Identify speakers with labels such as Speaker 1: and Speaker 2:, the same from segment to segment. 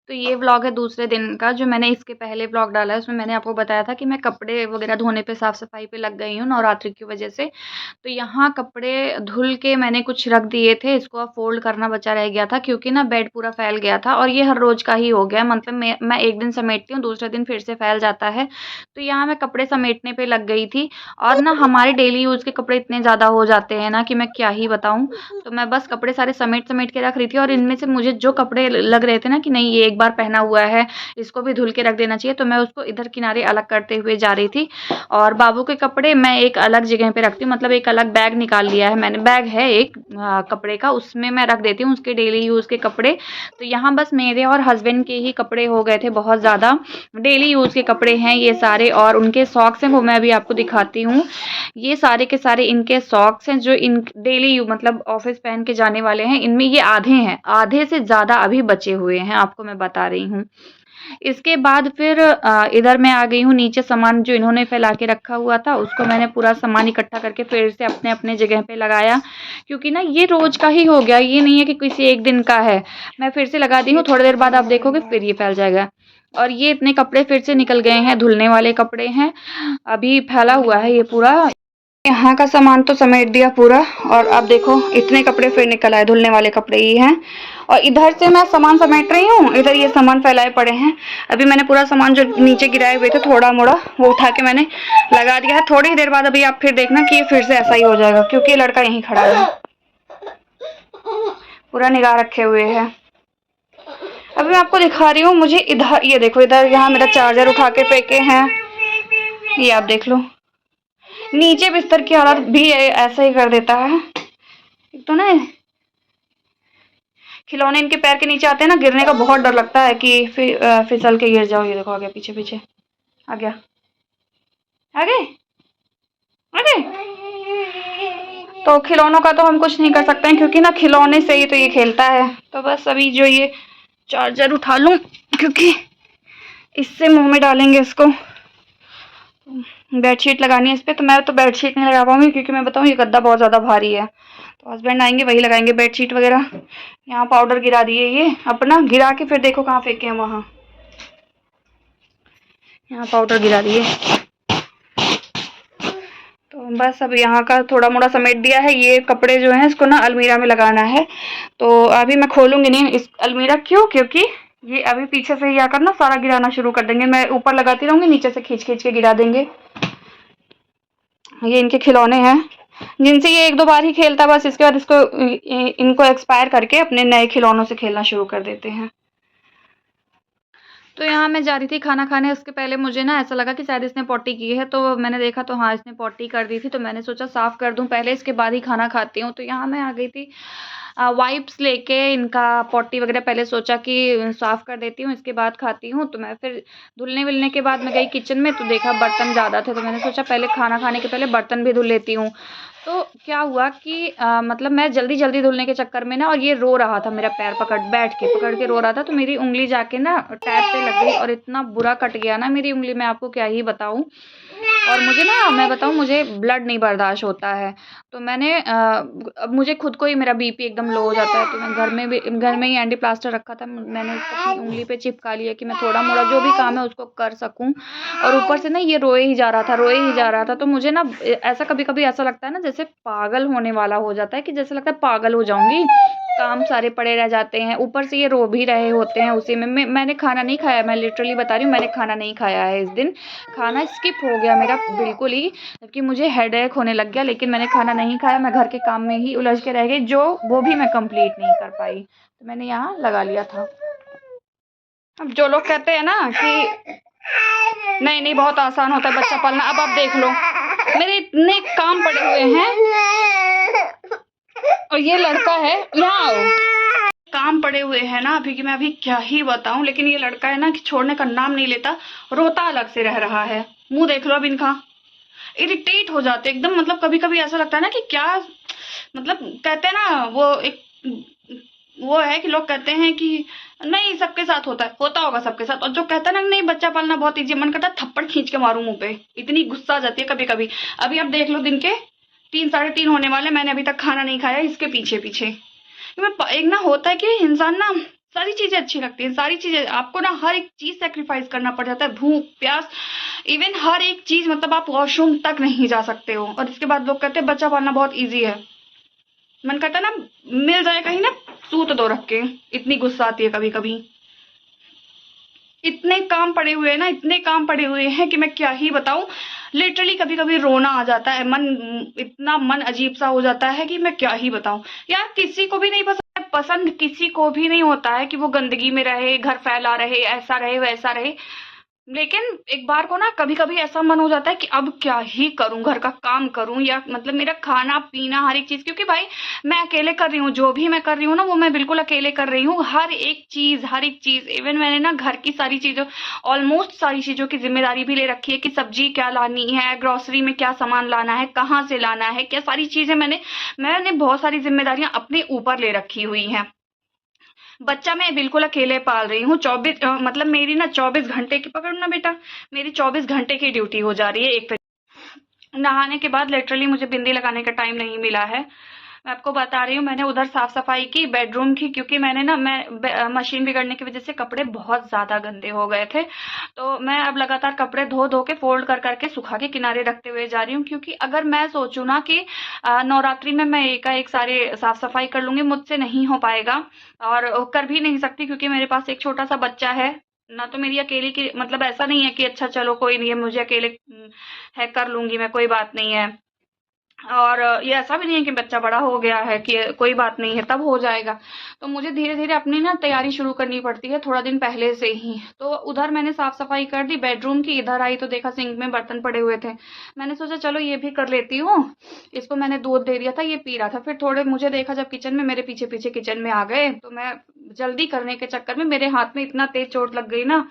Speaker 1: तो ये व्लॉग है दूसरे दिन का, जो मैंने इसके पहले व्लॉग डाला है उसमें मैंने आपको बताया था कि मैं कपड़े वगैरह धोने पे, साफ-सफाई पे लग गई हूँ नवरात्रि की वजह से। तो यहाँ कपड़े धुल के मैंने कुछ रख दिए थे, इसको अब फ़ोल्ड करना बचा रह गया था क्योंकि ना बेड पूरा फैल गया था और ये हर रोज़ का ही हो गया है, मतलब मैं एक दिन समेटती हूँ, दूसरे दिन फिर से फैल जाता है। तो यहाँ मैं कपड़े समेटने पे लग गई थी और ना हमारे डेली यूज़ के कपड़े इतने ज़्यादा हो जाते हैं ना कि मैं क्या ही बताऊँ। तो मैं बस कपड़े सारे समेट-समेट के रख रही थी और इनमें से मुझे जो कपड़े लग रहे थे ना कि नहीं ये एक बार पहना हुआ है, इसको भी धुल के रख देना चाहिए, तो मैं उसको इधर किनारे अलग करते हुए जा रही थी। और बाबू के कपड़े मैं एक अलग जगह पे रखती हूँ, मतलब एक अलग बैग निकाल लिया है मैंने, बैग है एक कपड़े का, उसमें मैं रख देती हूँ उसके डेली यूज़ के कपड़े। तो यहाँ बस मेरे और हस्बैंड के ही कपड़े हो गए थे बहुत ज़्यादा, डेली यूज़ के कपड़े हैं ये सारे और उनके सॉक्स हैं वो मैं अभी आपको दिखाती हूँ। ये सारे के सारे इनके सॉक्स हैं जो इन डेली यू मतलब ऑफ़िस पहन के जाने वाले हैं, इनमें ये आधे हैं, आधे से ज़्यादा अभी बचे हुए हैं, आपको मैं बता रही हूँ। इसके बाद फिर इधर मैं आ गई हूँ, नीचे सामान जो इन्होंने फैला के रखा हुआ था उसको मैंने पूरा सामान इकट्ठा करके फिर से अपने-अपने जगह पे लगाया, क्योंकि ना ये रोज़ का ही हो गया, ये नहीं है कि किसी एक दिन का है। मैं फिर से लगा दी हूँ, थोड़ी देर बाद आप देखोगे फिर ये फैल जाएगा। और ये इतने कपड़े फिर से निकल गए हैं, धुलने वाले कपड़े हैं, अभी फैला हुआ है ये पूरा। यहाँ का सामान तो समेट दिया पूरा और अब देखो इतने कपड़े फिर निकल आए, धुलने वाले कपड़े ही हैं। और इधर से मैं सामान समेट रही हूँ, इधर ये सामान फैलाए पड़े हैं। अभी मैंने पूरा सामान जो नीचे गिराए हुए थे थोड़ा मोड़ा वो उठा के मैंने लगा दिया है। थोड़ी ही देर बाद अभी आप फिर देखना कि ये फिर से ऐसा ही हो जाएगा, क्योंकि ये लड़का यहीं खड़ा है, पूरा निगाह रखे हुए है। अभी मैं आपको दिखा रही हूँ, मुझे इधर ये देखो, इधर यहाँ मेरा चार्जर उठा के फेंके हैं, ये आप देख लो। नीचे बिस्तर की हालत भी ऐसा ही कर देता है। एक तो ना खिलौने इनके पैर के नीचे आते हैं ना, गिरने का बहुत डर लगता है कि फिसल के गिर जाओ। ये देखो आ गया, पीछे पीछे आ गया, आगे आगे। तो खिलौनों का तो हम कुछ नहीं कर सकते हैं क्योंकि ना खिलौने से ही तो ये खेलता है। तो बस अभी जो ये चार्जर उठा लूं क्योंकि इससे मुंह में डालेंगे इसको। बेडशीट लगानी है इस पर, तो मैं तो बेडशीट नहीं लगा पाऊंगी क्योंकि मैं बताऊँ ये गद्दा बहुत ज़्यादा भारी है। तो हस्बैंड आएंगे वही लगाएंगे बेडशीट वगैरह। यहाँ पाउडर गिरा दिए, ये अपना गिरा के फिर देखो कहाँ फेंके हैं, वहाँ यहाँ पाउडर गिरा दिए। तो बस अब यहाँ का थोड़ा मोड़ा समेट दिया है। ये कपड़े जो हैं इसको ना अलमीरा में लगाना है, तो अभी मैं खोलूंगी नहीं इस अलमीरा, क्यों, क्योंकि ये अभी पीछे से ही आकर ना सारा गिराना शुरू कर देंगे। मैं ऊपर लगाती रहूंगी, नीचे से खींच खींच के गिरा देंगे। ये इनके खिलौने हैं जिनसे ये एक दो बार ही खेलता है बस, इसके बाद इसको इनको एक्सपायर करके अपने नए खिलौनों से खेलना शुरू कर देते हैं। तो यहाँ मैं जा रही थी खाना खाने, उसके पहले मुझे ना ऐसा लगा कि शायद इसने पॉटी की है, तो मैंने देखा तो हाँ इसने पॉटी कर दी थी, तो मैंने सोचा साफ़ कर दूँ पहले, इसके बाद ही खाना खाती हूँ। तो यहाँ मैं आ गई थी वाइप्स लेके, इनका पॉटी वगैरह पहले सोचा कि साफ़ कर देती हूँ इसके बाद खाती हूँ। तो मैं फिर धुलने-वुलने के बाद मैं गई किचन में, तो देखा बर्तन ज़्यादा थे, तो मैंने सोचा पहले खाना खाने के पहले बर्तन भी धुल लेती हूँ। तो क्या हुआ कि मतलब मैं जल्दी-जल्दी धुलने के चक्कर में ना, और ये रो रहा था, मेरा पैर बैठ के पकड़ के रो रहा था, तो मेरी उँगली जाके ना टैब पे लग गई और इतना बुरा कट गया ना मेरी उँगली, मैं आपको क्या ही बताऊँ। और मुझे ना, मैं बताऊँ, मुझे ब्लड नहीं बर्दाश्त होता है, तो मैंने अब मुझे खुद को ही मेरा बीपी एकदम लो हो जाता है, तो मैं घर में ही एंटी प्लास्टर रखा था, मैंने उसको अपनी उँगली पे चिपका लिया कि मैं थोड़ा-मोड़ा जो भी काम है उसको कर सकूँ। और ऊपर से ना ये रोए ही जा रहा था, तो मुझे ना ऐसा कभी-कभी ऐसा लगता है ना जैसे पागल होने वाला हो जाता है, कि जैसे लगता है पागल हो जाऊँगी, काम सारे पड़े रह जाते हैं, ऊपर से ये रो भी रहे होते हैं उसी में। मैंने खाना नहीं खाया, मैं लिटरली बता रही हूँ, मैंने खाना नहीं खाया है इस दिन, खाना स्किप हो गया मेरा बिल्कुल ही, जबकि मुझे हेडेक होने लग गया, लेकिन मैंने खाना नहीं खाया, मैं घर के काम में ही उलझ के रह गई, वो भी मैं कंप्लीट नहीं कर पाई, तो मैंने यहाँ लगा लिया था। अब जो लोग कहते हैं ना कि नहीं बहुत आसान होता है बच्चा पालना, अब आप देख लो मेरे इतने काम पड़े हुए हैं, और ये लड़का है, यहाँ आओ, काम पड़े हुए हैं ना अभी कि मैं अभी क्या ही बताऊं। लेकिन ये लड़का है ना कि छोड़ने का नाम नहीं लेता, रोता अलग से रह रहा है। मुंह देख लो अब इनका, इरिटेट हो जाते एकदम, मतलब कभी कभी ऐसा लगता है ना कि क्या, मतलब कहते हैं ना वो एक वो है कि लोग कहते हैं कि नहीं सबके साथ होता होगा सबके साथ, और जो कहता है ना नहीं बच्चा पालना बहुत ईजी, मन करता है थप्पड़ खींच के मारूं मुंह पे, इतनी गुस्सा आ जाती है कभी कभी। अभी आप देख लो दिन के 3 साढ़े 3 होने वाले, मैंने अभी तक खाना नहीं खाया इसके पीछे पीछे। एक ना होता है कि इंसान ना सारी चीज़ें अच्छी लगती हैं, सारी चीज़ें आपको ना हर एक चीज़ सैक्रिफाइस करना पड़ जाता है, भूख, प्यास, इवन हर एक चीज़, मतलब आप वॉशरूम तक नहीं जा सकते हो। और इसके बाद लोग कहते हैं बच्चा पालना बहुत ईज़ी है। मन करता है ना मिल जाए कहीं ना सूत दो रख के, इतनी गुस्सा आती है कभी-कभी। इतने काम पड़े हुए हैं ना, इतने काम पड़े हुए हैं कि मैं क्या ही बताऊँ। लिटरली कभी-कभी रोना आ जाता है, मन इतना मन अजीब-सा हो जाता है कि मैं क्या ही बताऊँ। यार किसी को भी नहीं पसंद किसी को भी नहीं होता है कि वो गंदगी में रहे, घर फैला रहे, ऐसा रहे, वैसा रहे। लेकिन एक बार को ना कभी-कभी ऐसा मन हो जाता है कि अब क्या ही करूँ, घर का काम करूँ या मतलब मेरा खाना-पीना हर एक चीज़, क्योंकि भाई मैं अकेले कर रही हूँ, जो भी मैं कर रही हूँ ना वो मैं बिल्कुल अकेले कर रही हूँ। हर एक चीज़ इवन मैंने ना घर की सारी चीज़ों, ऑलमोस्ट सारी चीज़ों की ज़िम्मेदारी भी ले रखी है कि सब्ज़ी क्या लानी है, ग्रोसरी में क्या सामान लाना है, कहाँ से लाना है, क्या सारी चीज़ें मैंने बहुत सारी ज़िम्मेदारियाँ अपने ऊपर ले रखी हुई हैं। बच्चा मैं बिल्कुल अकेले पाल रही हूँ। 24 मतलब मेरी ना 24 घंटे की, पकड़ो ना बेटा, मेरी 24 घंटे की ड्यूटी हो जा रही है एक तरीके। नहाने के बाद लिटरली मुझे बिंदी लगाने का टाइम नहीं मिला है। मैं आपको बता रही हूँ, मैंने उधर साफ सफाई की बेडरूम की, क्योंकि मैंने ना मशीन बिगड़ने की वजह से कपड़े बहुत ज्यादा गंदे हो गए थे। तो मैं अब लगातार कपड़े धो धो के फोल्ड कर करके सुखा के किनारे रखते हुए जा रही हूँ, क्योंकि अगर मैं सोचूं ना कि नवरात्रि में मैं एकाएक सारे साफ सफाई कर लूंगी, मुझसे नहीं हो पाएगा। और कर भी नहीं सकती, क्योंकि मेरे पास एक छोटा सा बच्चा है ना। तो मेरी अकेली की मतलब ऐसा नहीं है कि अच्छा चलो कोई नहीं है, मुझे अकेले है कर लूंगी मैं, कोई बात नहीं है। और ये ऐसा भी नहीं है कि बच्चा बड़ा हो गया है कि कोई बात नहीं है तब हो जाएगा। तो मुझे धीरे धीरे अपनी ना तैयारी शुरू करनी पड़ती है थोड़ा दिन पहले से ही। तो उधर मैंने साफ सफाई कर दी बेडरूम की, इधर आई तो देखा सिंक में बर्तन पड़े हुए थे। मैंने सोचा चलो ये भी कर लेती हूँ। इसको मैंने दूध दे दिया था, ये पी रहा था। फिर थोड़े मुझे देखा जब किचन में मेरे पीछे पीछे किचन में आ गए, तो मैं जल्दी करने के चक्कर में मेरे हाथ में इतना तेज चोट लग गई ना,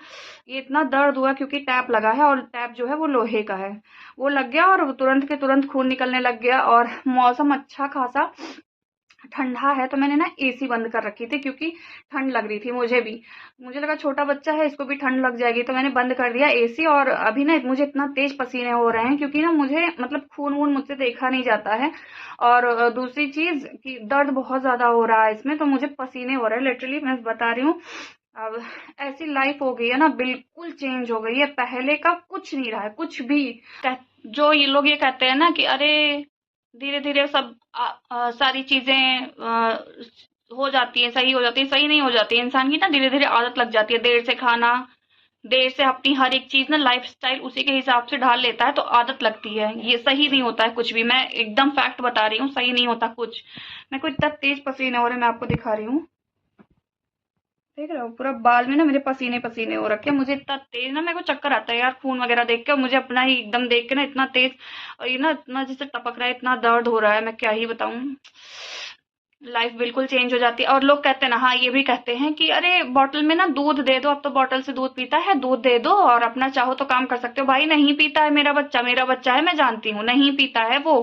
Speaker 1: ये इतना दर्द हुआ, क्योंकि टैप लगा है और टैप जो है वो लोहे का है। वो लग गया और तुरंत के तुरंत खून निकलने लग गया। और मौसम अच्छा खासा ठंडा है, तो मैंने ना एसी बंद कर रखी थी, क्योंकि ठंड लग रही थी मुझे भी। मुझे लगा छोटा बच्चा है, इसको भी ठंड लग जाएगी, तो मैंने बंद कर दिया एसी। और अभी ना मुझे इतना तेज पसीने हो रहे हैं, क्योंकि ना मुझे मतलब खून वून मुझसे देखा नहीं जाता है। और दूसरी चीज कि दर्द बहुत ज्यादा हो रहा है इसमें, तो मुझे पसीने हो रहे हैं लिटरली, मैं बता रही हूँ। अब ऐसी लाइफ हो गई है ना, बिल्कुल चेंज हो गई है, पहले का कुछ नहीं रहा है, कुछ भी। जो ये लोग ये कहते हैं ना कि अरे धीरे धीरे सब सारी चीजें हो जाती है, सही हो जाती है, सही नहीं हो जाती है। इंसान की ना धीरे धीरे आदत लग जाती है, देर से खाना, देर से अपनी हर एक चीज ना लाइफ स्टाइल उसी के हिसाब से ढाल लेता है, तो आदत लगती है। ये सही नहीं होता है कुछ भी, मैं एकदम फैक्ट बता रही हूँ, सही नहीं होता कुछ। मैं को इतना तेज पसीने हो रहे हैं, मैं आपको दिखा रही हूँ, देख रहे हो पूरा बाल में ना मेरे पसीने पसीने हो रखे हैं। मुझे इतना तेज ना, मेरे को चक्कर आता है यार खून वगैरह देख के, और मुझे अपना ही एकदम देख के ना इतना तेज, और ये ना इतना जैसे टपक रहा है, इतना दर्द हो रहा है, मैं क्या ही बताऊं। लाइफ बिल्कुल चेंज हो जाती है। और लोग कहते हैं ना, हाँ ये भी कहते हैं कि अरे बॉटल में ना दूध दे दो, अब तो बॉटल से दूध पीता है, दूध दे दो और अपना चाहो तो काम कर सकते हो। भाई नहीं पीता है मेरा बच्चा है, मैं जानती हूँ नहीं पीता है वो।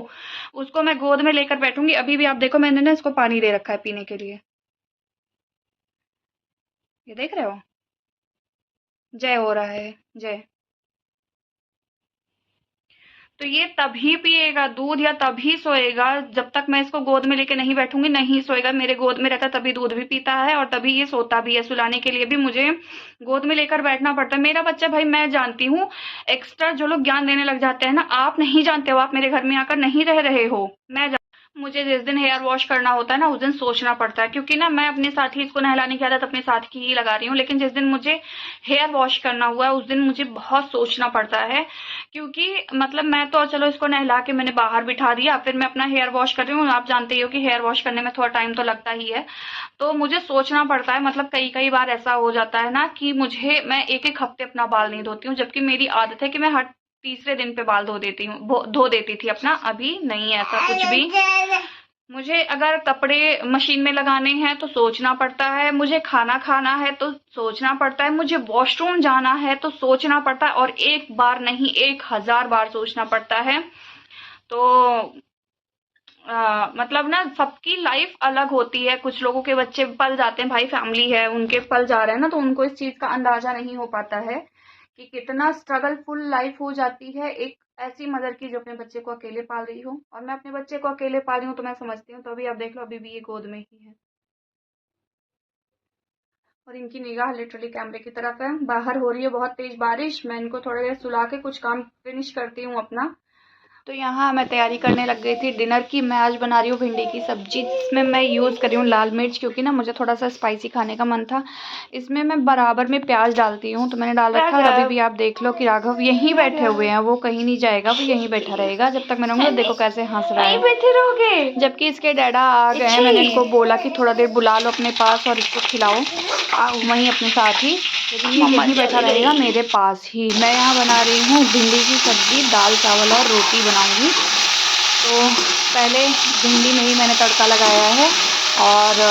Speaker 1: उसको मैं गोद में लेकर बैठूंगी, अभी भी आप देखो मैंने ना इसको पानी दे रखा है पीने के लिए, ये देख रहे हो, जय हो रहा है, जय। तो ये तभी पिएगा दूध या तभी सोएगा, जब तक मैं इसको गोद में लेके नहीं बैठूंगी नहीं सोएगा। मेरे गोद में रहता है तभी दूध भी पीता है और तभी ये सोता भी है। सुलाने के लिए भी मुझे गोद में लेकर बैठना पड़ता है। मेरा बच्चा भाई मैं जानती हूँ, एक्स्ट्रा जो लोग ज्ञान देने लग जाते हैं ना, आप नहीं जानते हो, आप मेरे घर में आकर नहीं रह रहे हो, मैं मुझे जिस दिन हेयर वॉश करना होता है ना उस दिन सोचना पड़ता है, क्योंकि ना मैं अपने साथ ही इसको नहलाने की आदत अपने साथ की ही लगा रही हूँ। लेकिन जिस दिन मुझे हेयर वॉश करना हुआ है उस दिन मुझे बहुत सोचना पड़ता है, क्योंकि मतलब मैं तो चलो इसको नहला के मैंने बाहर बिठा दिया, फिर मैं अपना हेयर वॉश कर रही हूँ। आप जानते ही हो कि हेयर वॉश करने में थोड़ा टाइम तो लगता ही है, तो मुझे सोचना पड़ता है। मतलब कई कई बार ऐसा हो जाता है ना कि मैं एक एक हफ्ते अपना बाल नहीं धोती हूँ, जबकि मेरी आदत है कि मैं हर तीसरे दिन पे बाल धो देती हूँ, धो देती थी अपना। अभी नहीं है ऐसा कुछ भी। मुझे अगर कपड़े मशीन में लगाने हैं तो सोचना पड़ता है, मुझे खाना खाना है तो सोचना पड़ता है, मुझे वॉशरूम जाना है तो सोचना पड़ता है, और एक बार नहीं 1000 बार सोचना पड़ता है। तो मतलब ना सबकी लाइफ अलग होती है। कुछ लोगों के बच्चे पल जाते हैं, भाई फैमिली है उनके पल जा रहे हैं ना, तो उनको इस चीज का अंदाजा नहीं हो पाता है कि कितना स्ट्रगल फुल लाइफ हो जाती है एक ऐसी मदर की जो अपने बच्चे को अकेले पाल रही हो। और मैं अपने बच्चे को अकेले पाल रही हूँ तो मैं समझती हूँ। तो अभी आप देख लो, अभी भी ये गोद में ही है। और इनकी निगाह लिटरली कैमरे की तरफ है। बाहर हो रही है बहुत तेज बारिश। मैं इनको थोड़ी देर सुला के कुछ काम फिनिश करती हूँ अपना। तो यहाँ मैं तैयारी करने लग गई थी डिनर की। मैं आज बना रही हूँ भिंडी की सब्जी, जिसमें मैं यूज़ कर रही हूँ लाल मिर्च, क्योंकि ना मुझे थोड़ा सा स्पाइसी खाने का मन था। इसमें मैं बराबर में प्याज डालती हूँ, तो मैंने डाल रखा है। और अभी भी आप देख लो कि राघव यहीं बैठे हुए हैं, वो कहीं नहीं जाएगा, वो यहीं बैठा रहेगा जब तक मैं रहूँगी। देखो कैसे हंस रहा है, बैठे रहोगे। जबकि इसके डैडा आ गए हैं। मैंने इनको बोला कि थोड़ा देर बुला लो अपने पास और इसको खिलाओ वहीं अपने साथ ही, लेकिन ये यहीं बैठा रहेगा मेरे पास ही। मैं यहाँ बना रही हूँ भिंडी की सब्जी, दाल चावल और रोटी बनाऊंगी। तो पहले भिंडी में ही मैंने तड़का लगाया है और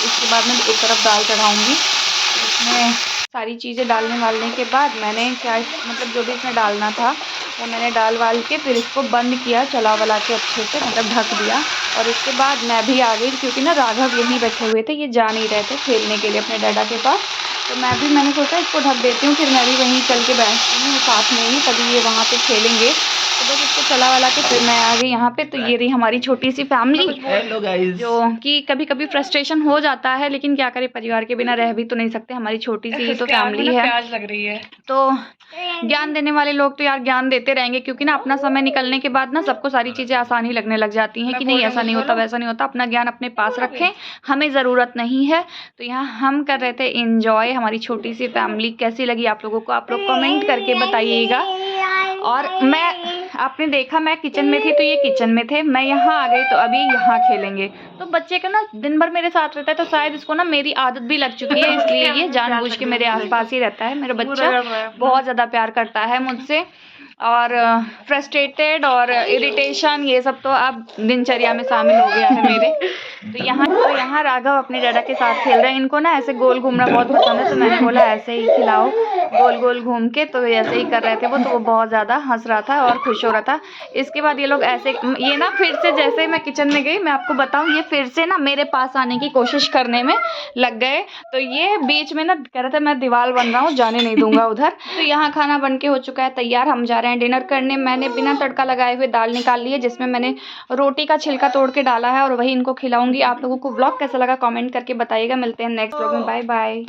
Speaker 1: इसके बाद मैं एक तरफ दाल चढ़ाऊंगी। इसमें सारी चीज़ें डालने के बाद मैंने क्या मतलब जो भी इसमें डालना था वो मैंने डाल वाल के फिर इसको बंद किया, चला वला के अच्छे से, मतलब ढक दिया। और इसके बाद मैं भी आ गई, क्योंकि ना राघव यहीं बैठे हुए थे, ये जा नहीं रहे थे खेलने के लिए अपने डैडा के पास। तो मैंने सोचा इसको ढक देती हूँ, फिर मैं भी वहीं चल के बैठती हूँ साथ में ही, तभी ये वहाँ पे खेलेंगे। तो बस इसको चला वाला के फिर मैं आ गई यहाँ पे। तो ये रही हमारी छोटी सी फैमिली। Hello guys. जो कि कभी कभी फ्रस्ट्रेशन हो जाता है, लेकिन क्या करें, परिवार के बिना रह भी तो नहीं सकते। हमारी छोटी सी ही तो फैमिली है। प्याज लग रही है। तो ज्ञान देने वाले लोग तो यार ज्ञान देते रहेंगे, क्योंकि ना अपना समय निकलने के बाद ना सबको सारी चीज़ें आसान ही लगने लग जाती हैं कि नहीं ऐसा नहीं होता, वैसा नहीं होता। अपना ज्ञान अपने पास रखें, हमें ज़रूरत नहीं है। तो यहाँ हम कर रहे थे एंजॉय। हमारी छोटी सी फैमिली कैसी लगी आप लोगों को, आप लोग कमेंट करके बताइएगा। और आपने देखा मैं किचन में थी तो ये किचन में थे, मैं यहाँ आ गई तो अभी यहाँ खेलेंगे। तो बच्चे का ना दिन भर मेरे साथ रहता है, तो शायद इसको ना मेरी आदत भी लग चुकी है, इसलिए ये जानबूझ के मेरे आसपास ही रहता है। मेरा बच्चा बहुत ज़्यादा प्यार करता है मुझसे। और फ्रस्ट्रेटेड और इरिटेशन ये सब तो अब दिनचर्या में शामिल हो गया है मेरे। तो यहाँ राघव अपने डैडा के साथ खेल रहे हैं। इनको ना ऐसे गोल घूमना बहुत पसंद है, तो मैंने बोला ऐसे ही खिलाओ गोल गोल घूम के। तो ऐसे ही कर रहे थे वो, तो वो बहुत ज़्यादा हंस रहा था और खुश हो रहा था। इसके बाद ये लोग ऐसे, ये ना फिर से जैसे ही मैं किचन में गई, मैं आपको बताऊं, ये फिर से ना मेरे पास आने की कोशिश करने में लग गए। तो ये बीच में ना कह रहा था मैं दीवार बन रहा हूँ, जाने नहीं दूंगा उधर। तो यहाँ खाना बन के हो चुका है तैयार, हम जा रहे हैं डिनर करने। मैंने बिना तड़का लगाए हुए दाल निकाल ली है, जिसमें मैंने रोटी का छिलका तोड़ के डाला है और वही इनको खिलाऊंगी। आप लोगों को व्लॉग कैसा लगा कमेंट करके बताइएगा। मिलते हैं नेक्स्ट व्लॉग में, बाय बाय।